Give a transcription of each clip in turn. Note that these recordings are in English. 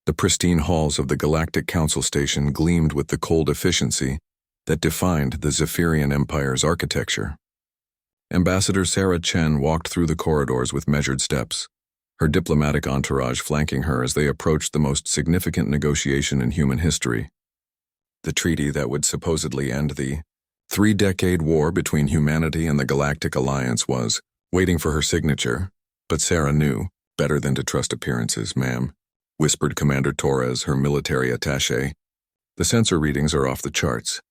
The pristine halls of the Galactic Council Station gleamed with the cold efficiency that defined the Zephyrian Empire's architecture. Ambassador Sarah Chen walked through the corridors with measured steps, her diplomatic entourage flanking her as they approached the most significant negotiation in human history. The treaty that would supposedly end the three-decade war between humanity and the Galactic Alliance was waiting for her signature, but Sarah knew better than to trust appearances, ma'am, whispered Commander Torres, her military attaché. The sensor readings are off the charts.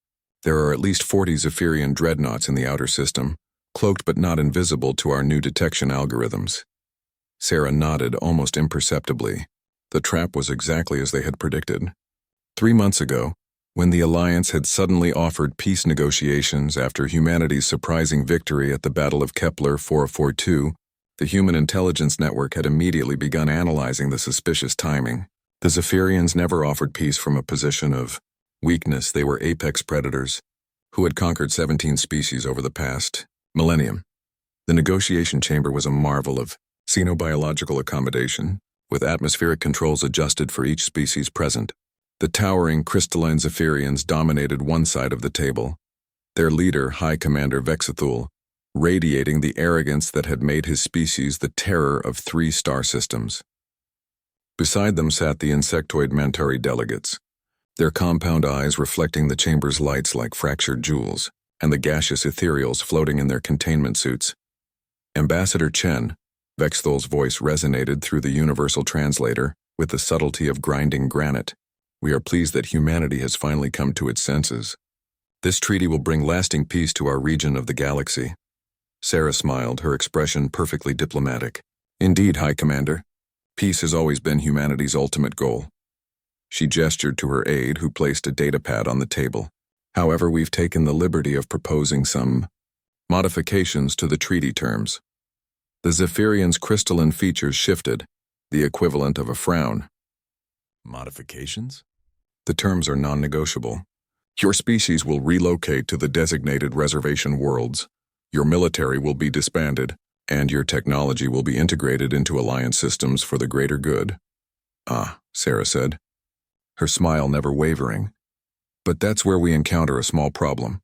There are at least 40 Zephyrian dreadnoughts in the outer system, cloaked but not invisible to our new detection algorithms. Sarah nodded almost imperceptibly. The trap was exactly as they had predicted. 3 months ago, when the Alliance had suddenly offered peace negotiations after humanity's surprising victory at the Battle of Kepler 442, the Human Intelligence Network had immediately begun analyzing the suspicious timing. The Zephyrians never offered peace from a position of weakness. They were apex predators who had conquered 17 species over the past millennium. The negotiation chamber was a marvel of xenobiological accommodation, with atmospheric controls adjusted for each species present. The towering crystalline Zephyrians dominated one side of the table, their leader, High Commander Vexithul, radiating the arrogance that had made his species the terror of 3 star systems. Beside them sat the insectoid Mantari delegates, their compound eyes reflecting the chamber's lights like fractured jewels, and the gaseous ethereals floating in their containment suits. Ambassador Chen, Vexthul's voice resonated through the universal translator with the subtlety of grinding granite. We are pleased that humanity has finally come to its senses. This treaty will bring lasting peace to our region of the galaxy. Sarah smiled, her expression perfectly diplomatic. Indeed, High Commander. Peace has always been humanity's ultimate goal. She gestured to her aide, who placed a datapad on the table. However, we've taken the liberty of proposing some modifications to the treaty terms. The Zephyrian's crystalline features shifted, the equivalent of a frown. Modifications? The terms are non-negotiable. Your species will relocate to the designated reservation worlds. Your military will be disbanded, and your technology will be integrated into Alliance systems for the greater good. Ah, Sarah said, her smile never wavering. But that's where we encounter a small problem.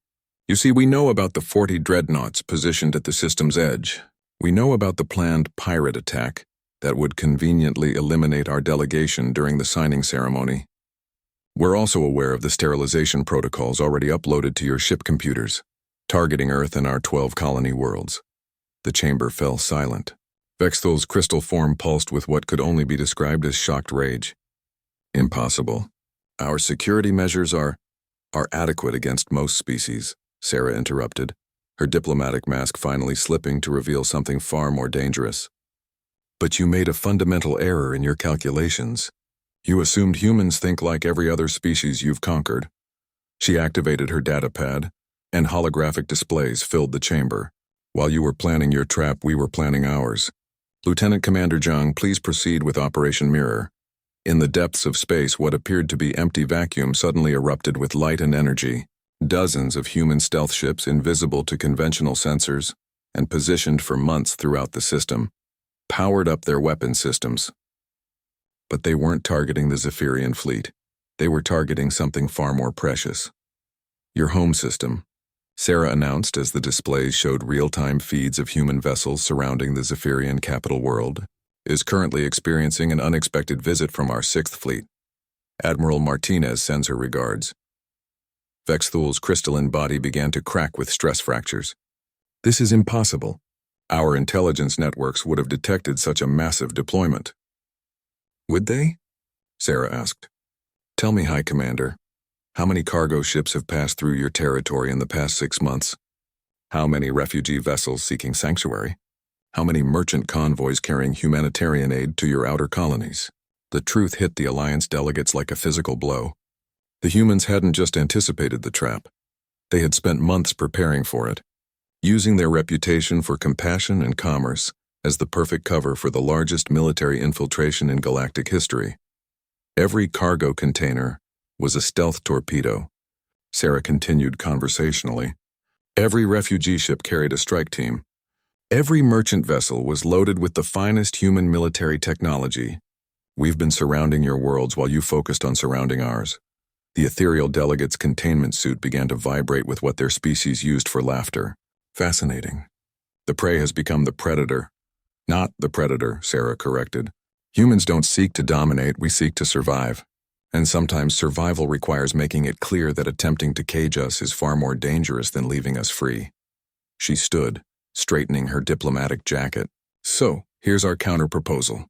You see, we know about the 40 dreadnoughts positioned at the system's edge. We know about the planned pirate attack that would conveniently eliminate our delegation during the signing ceremony. We're also aware of the sterilization protocols already uploaded to your ship computers, targeting Earth and our 12 colony worlds. The chamber fell silent. Vexthul's crystal form pulsed with what could only be described as shocked rage. Impossible. Our security measures are adequate against most species, Sarah interrupted, her diplomatic mask finally slipping to reveal something far more dangerous. But you made a fundamental error in your calculations. You assumed humans think like every other species you've conquered. She activated her datapad, and holographic displays filled the chamber. While you were planning your trap, we were planning ours. Lieutenant Commander Zhang, please proceed with Operation Mirror. In the depths of space, what appeared to be empty vacuum suddenly erupted with light and energy. Dozens of human stealth ships, invisible to conventional sensors, and positioned for months throughout the system, powered up their weapon systems. But they weren't targeting the Zephyrian fleet. They were targeting something far more precious. Your home system, Sarah announced as the displays showed real-time feeds of human vessels surrounding the Zephyrian capital world, is currently experiencing an unexpected visit from our 6th Fleet. Admiral Martinez sends her regards. Vexthul's crystalline body began to crack with stress fractures. This is impossible. Our intelligence networks would have detected such a massive deployment. Would they? Sarah asked. Tell me, High Commander, how many cargo ships have passed through your territory in the past 6 months? How many refugee vessels seeking sanctuary? How many merchant convoys carrying humanitarian aid to your outer colonies? The truth hit the Alliance delegates like a physical blow. The humans hadn't just anticipated the trap. They had spent months preparing for it, using their reputation for compassion and commerce as the perfect cover for the largest military infiltration in galactic history. Every cargo container was a stealth torpedo. Sarah continued conversationally. Every refugee ship carried a strike team. Every merchant vessel was loaded with the finest human military technology. We've been surrounding your worlds while you focused on surrounding ours. The ethereal delegate's containment suit began to vibrate with what their species used for laughter. Fascinating. The prey has become the predator. Not the predator, Sarah corrected. Humans don't seek to dominate, we seek to survive. And sometimes survival requires making it clear that attempting to cage us is far more dangerous than leaving us free. She stood, straightening her diplomatic jacket. So, here's our counter-proposal.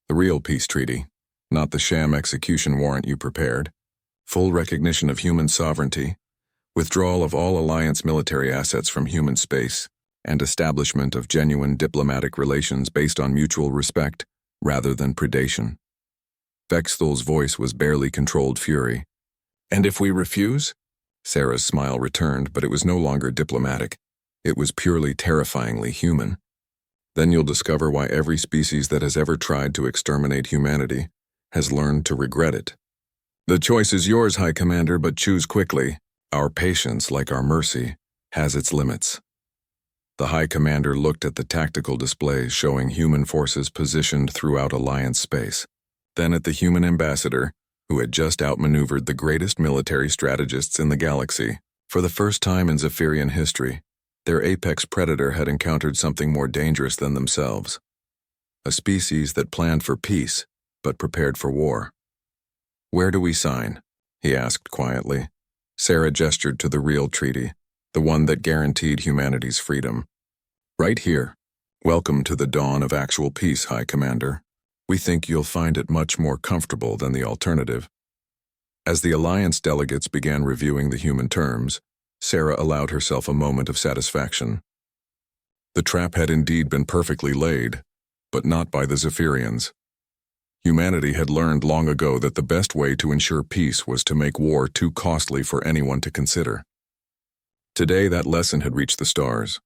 The real peace treaty, not the sham execution warrant you prepared. Full recognition of human sovereignty, withdrawal of all Alliance military assets from human space, and establishment of genuine diplomatic relations based on mutual respect rather than predation. Vexthal's voice was barely controlled fury. And if we refuse? Sarah's smile returned, but it was no longer diplomatic. It was purely terrifyingly human. Then you'll discover why every species that has ever tried to exterminate humanity has learned to regret it. The choice is yours, High Commander, but choose quickly. Our patience, like our mercy, has its limits. The High Commander looked at the tactical displays showing human forces positioned throughout Alliance space, then at the human ambassador, who had just outmaneuvered the greatest military strategists in the galaxy. For the first time in Zephyrian history, their apex predator had encountered something more dangerous than themselves. A species that planned for peace, but prepared for war. Where do we sign? He asked quietly. Sarah gestured to the real treaty, the one that guaranteed humanity's freedom. Right here. Welcome to the dawn of actual peace, High Commander. We think you'll find it much more comfortable than the alternative. As the Alliance delegates began reviewing the human terms, Sarah allowed herself a moment of satisfaction. The trap had indeed been perfectly laid, but not by the Zephyrians. Humanity had learned long ago that the best way to ensure peace was to make war too costly for anyone to consider. Today that lesson had reached the stars.